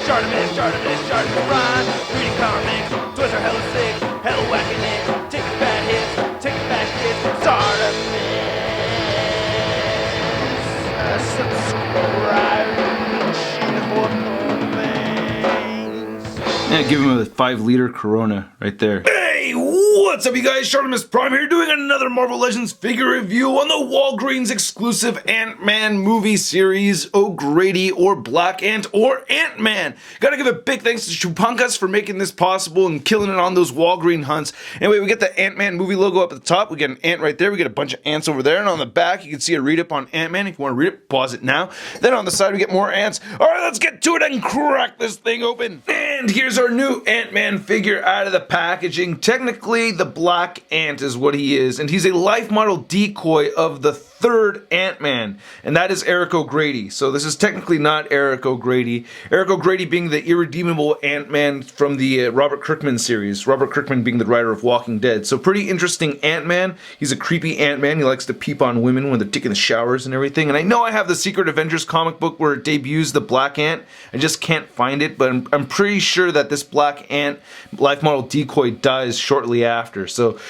ShartimusPrime. Reading comics, toys are hella sick, hella whacking it. Taking bad hits, taking back hits. Subscribe. Yeah, give him a 5-liter Corona right there. Hey, what's up you guys? ShartimusPrime here doing another Marvel Legends figure review on the Walgreens exclusive Ant-Man movie series, O'Grady or Black Ant or Ant-Man. Gotta give a big thanks to Chupunkas for making this possible and killing it on those Walgreens hunts. Anyway, we get the Ant-Man movie logo up at the top, we get an ant right there, we get a bunch of ants over there, and on the back you can see a read up on Ant-Man. If you want to read it, pause it now. Then on the side we get more ants. Alright, let's get to it and crack this thing open. And here's our new Ant-Man figure out of the packaging. Technically, the Black Ant is what he is, and he's a life model decoy of the third Ant-Man, and that is Eric O'Grady. So this is technically not Eric O'Grady. Eric O'Grady being the irredeemable Ant-Man from the Robert Kirkman series. Robert Kirkman being the writer of Walking Dead. So pretty interesting Ant-Man. He's a creepy Ant-Man. He likes to peep on women when they're taking the showers and everything. And I know I have the Secret Avengers comic book where it debuts the Black Ant. I just can't find it, but I'm pretty sure that this Black Ant life model decoy dies shortly after. So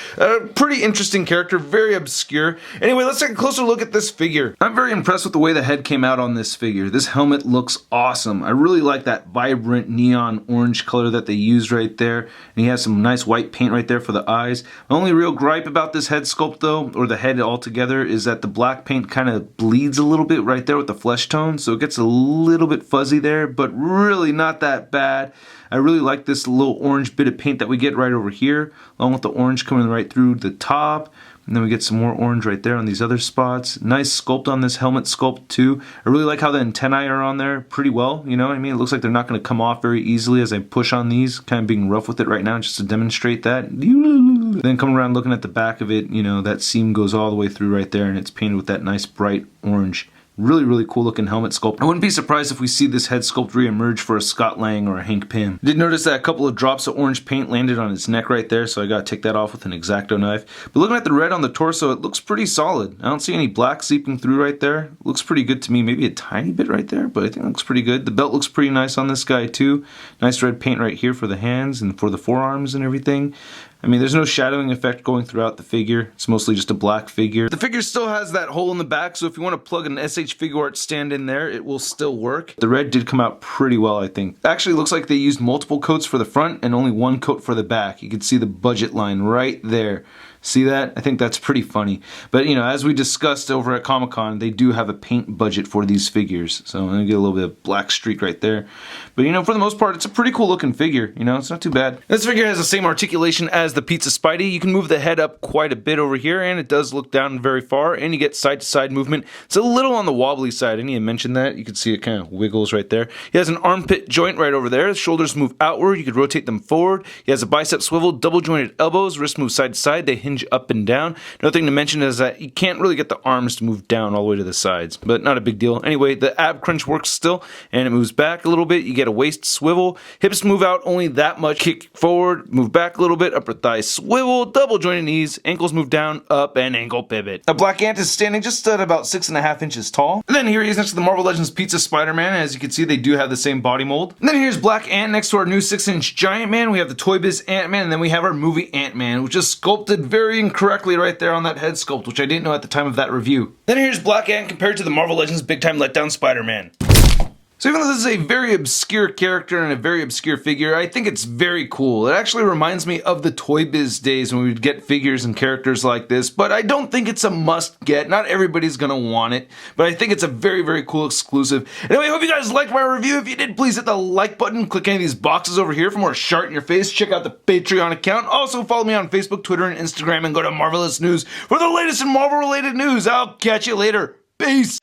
pretty interesting character, very obscure. Anyway, let's take a closer look at this figure. I'm very impressed with the way the head came out on this figure. This helmet looks awesome. I really like that vibrant neon orange color that they used right there. And he has some nice white paint right there for the eyes. The only real gripe about this head sculpt though, or the head altogether, is that the black paint kind of bleeds a little bit right there with the flesh tone. So it gets a little bit fuzzy there, but really not that bad. I really like this little orange bit of paint that we get right over here, along with the orange coming right through the top. And then we get some more orange right there on these other spots. Nice sculpt on this helmet sculpt too. I really like how the antennae are on there pretty well, you know what I mean? It looks like they're not going to come off very easily as I push on these. Kind of being rough with it right now just to demonstrate that. Then coming around looking at the back of it, you know, that seam goes all the way through right there and it's painted with that nice bright orange. Really, really cool looking helmet sculpt. I wouldn't be surprised if we see this head sculpt re-emerge for a Scott Lang or a Hank Pym. Did notice that a couple of drops of orange paint landed on his neck right there, so I gotta take that off with an X-Acto knife. But looking at the red on the torso, it looks pretty solid. I don't see any black seeping through right there. It looks pretty good to me. Maybe a tiny bit right there, but I think it looks pretty good. The belt looks pretty nice on this guy too. Nice red paint right here for the hands and for the forearms and everything. I mean, there's no shadowing effect going throughout the figure. It's mostly just a black figure. The figure still has that hole in the back, so if you want to plug an SH Figure Art stand in there, it will still work. The red did come out pretty well, I think. Actually, looks like they used multiple coats for the front and only one coat for the back. You can see the budget line right there. See that? I think that's pretty funny. But, you know, as we discussed over at Comic-Con, they do have a paint budget for these figures. So I'm going to get a little bit of black streak right there. But, you know, for the most part, it's a pretty cool looking figure. You know, it's not too bad. This figure has the same articulation as the Pizza Spidey. You can move the head up quite a bit over here, and it does look down very far, and you get side-to-side movement. It's a little on the wobbly side. I need to mention that. You can see it kind of wiggles right there. He has an armpit joint right over there. His shoulders move outward. You could rotate them forward. He has a bicep swivel, double-jointed elbows. Wrists move side-to-side. They hinge up and down. Another thing to mention is that you can't really get the arms to move down all the way to the sides, but not a big deal. Anyway, the ab crunch works still, and it moves back a little bit. You get a waist swivel. Hips move out only that much. Kick forward, move back a little bit. Upper thigh swivel, double jointed knees. Ankles move down, up, and ankle pivot. A Black Ant is standing just at about 6.5 inches tall. And then here he is next to the Marvel Legends Pizza Spider-Man. As you can see, they do have the same body mold. And then here's Black Ant next to our new 6-inch Giant Man. We have the Toy Biz Ant-Man, and then we have our movie Ant-Man, which is sculpted very incorrectly right there on that head sculpt, which I didn't know at the time of that review. Then here's Black Ant compared to the Marvel Legends Big Time Letdown Spider-Man. So even though this is a very obscure character and a very obscure figure, I think it's very cool. It actually reminds me of the Toy Biz days when we would get figures and characters like this, but I don't think it's a must get. Not everybody's gonna want it, but I think it's a very, very cool exclusive. Anyway, I hope you guys liked my review. If you did, please hit the like button, click any of these boxes over here for more Shart in your face. Check out the Patreon account. Also follow me on Facebook, Twitter, and Instagram, and go to Marvelous News for the latest in Marvel-related news. I'll catch you later. Peace!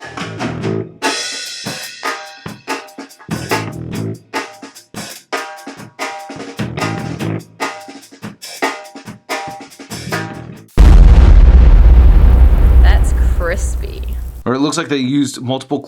Crispy. Or it looks like they used multiple